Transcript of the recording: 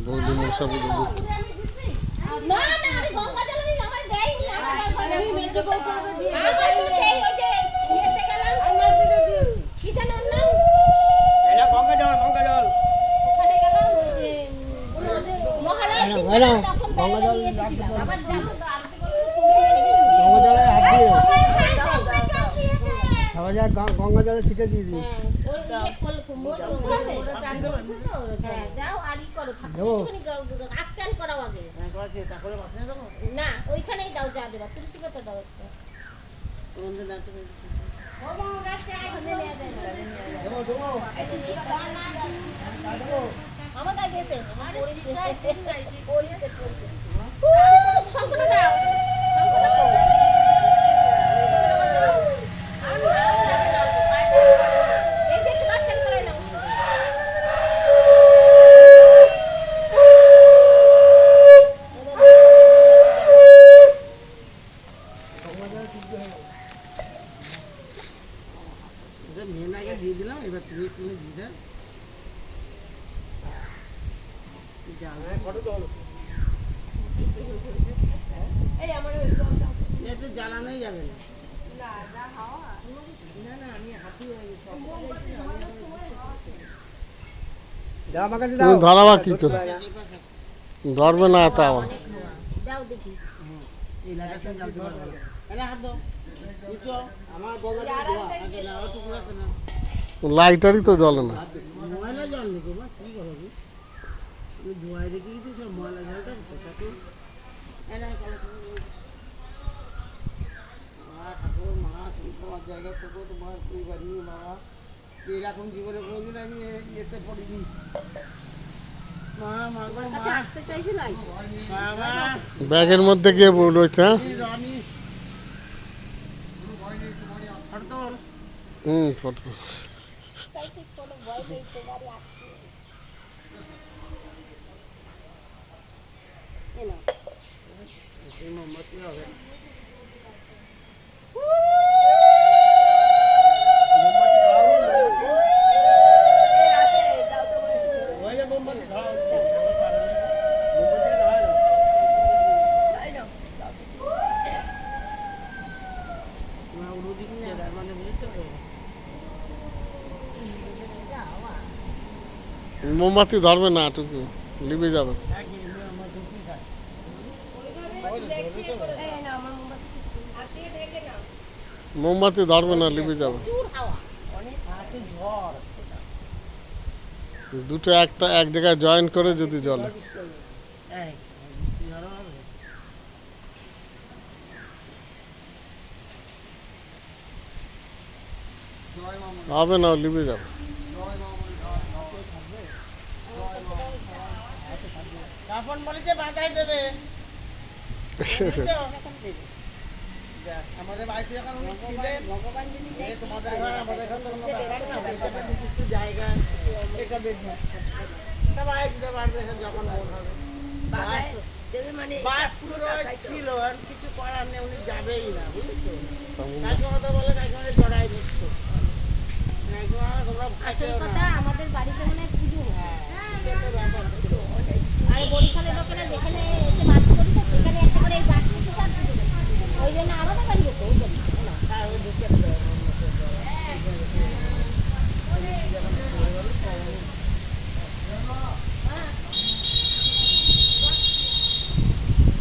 বৌদি মশা বুঝে ঘুরতে। না না আমি গঙ্গা জল আমি আমার দেইনি আমার ঘরে আমি মেজে বউ করে দিয়ে আমার তো সেই ওই যে ইয়েতে গেলাম আমার দিকে দিয়েছি কি জানো না এটা গঙ্গা জল ওখানে গেলাম ওই যে মহালয়া তখন গঙ্গা জল নিয়ে এসেছিলাম আবার যাবো তো আরতি বলে তুমি গঙ্গা জলে হাত দিয়ে সবাই সবাই যায় গঙ্গা জলে ছিটে দিয়ে দিই। হ্যাঁ ওই ইয়ে কল কুমড়ো তো ওরা চান করেছে তো হ্যাঁ যাও আরই করো ঠাকুরকে আচান করাও আগে তারপরে বাসনে দেবো না ওইখানেই দাও যা দেবা তুলসী পাতা দাও একটা আমার কাছে গেছে শঙ্কটা দাও শঙ্কটা দাও এই যে একটু আচান করাই নাও মেন আগে দিয়ে দিলাম, এবার তুমি একটু দিয়ে দেন। এই আমার এতে জ্বালানোই যাবে না। তুমি ধরাবা কি করে? ধরবে না তা আবার দাও দেখি এই লাগাতে জ্বালতে পারবে না। এনে হাত দাও। নিচো, আমার গঙ্গা জল দেওয়া। আগে না, ওটুকু রাখো না। লাইটারই তো জ্বলে না। ময়লা জল নিকো মা, কি করবি? তুমি ধোয়াই রেখে দিতে সব ময়লা জলটা কোথাকে? এনে কলা ঠাকুর মা তুমি তোমার জায়গা থেকে তোমার এই বাড়ি বাবা এরকম জীবনে কোনোদিন আমি এতে পড়িনি। মা মা গো মা আসতে চাইছিলাই বাবা ব্যাগের মধ্যে গিয়ে রয়েছে। হ্যাঁ রানী হরতল ফটো কোনো ভয় নেই তোমারই আসছে এনো এই মোমবাতি হবে মোমবাতি ধরবে না, টুকু লিবে যাবে। মোমবাতি ধরবে না, লিবে যাবে। দুটো একটা এক জায়গায় জয়েন করে যদি জ্বলে হবে না, লিবে যাবে। কাপন বলেছে বাঁধাই দেবে। আমাদের বাড়িতে যখন উনি ছিলেন তোমাদের ঘর আমাদের ঘর তখন একটা নির্দিষ্ট জায়গা এটা বেশি সবাই দিতে পারবে যখন মন হবে বাস পুরো ছিল আর কিছু করার নেই, উনি যাবেই না বুঝেছো। কাকে কথা বলে কাকে চড়াই দিচ্ছ তোমরা আসল কথা আমাদের বাড়িতে মনে